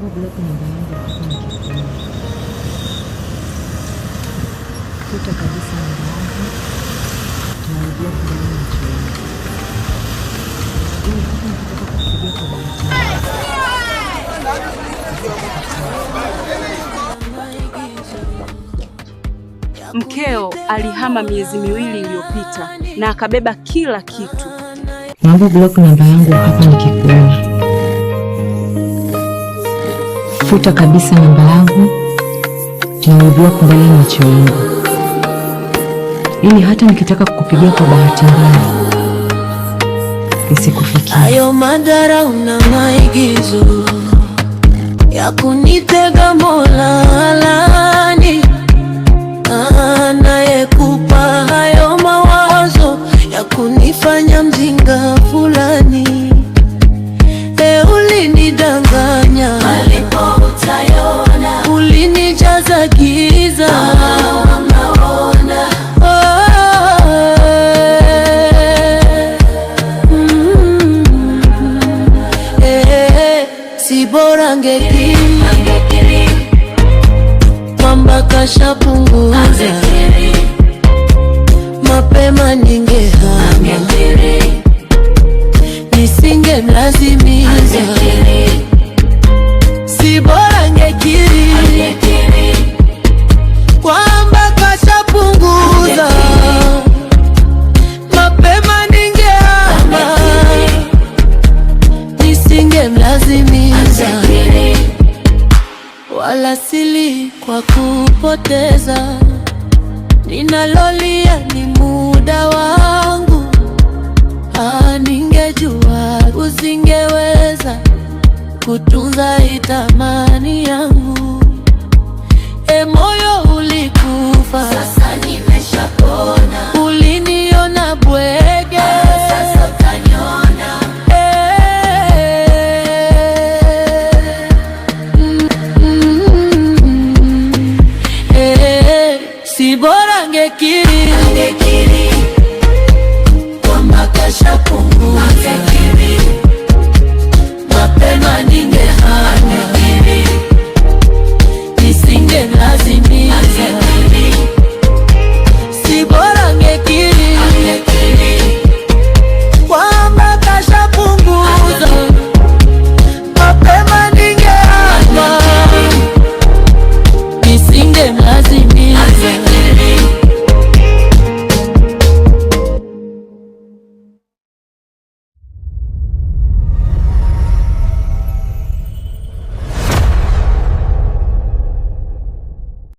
Naomba block namba yangu hapa nikikuona. Futa kabisa namba yangu. Tunarudia kudai macho yangu. Ili hata nikitaka kukupigia kwa bahati mbaya. Mkeo alihama miezi 2 iliyopita na akabeba kila kitu. Naomba block namba yangu hapa nikikuona. Futa kabisa namba yangu. Tunarudia kudai macho yangu. Ili hata nikitaka kukupigia kwa bahati mbaya isikufikie. Hayo madhara una maigizo ya kunitega Mola halani, anayekupa hayo mawazo ya kunifanya mjinga fulani. Ulinidanganya alipo utayona, ulinijaza giza si bora ngekiri kwamba kashapunguza mapema, ningehama nisingemlazimisha. Si bora ngekiri kwamba kashapunguza mapema, ningehama nisingemlazimisha. Wala sili kwa kupoteza, ninalolia ni muda wangu. Ningejua usingeweza kutunza itamani yangu. Moyo ulikufa, sasa nimeshapona.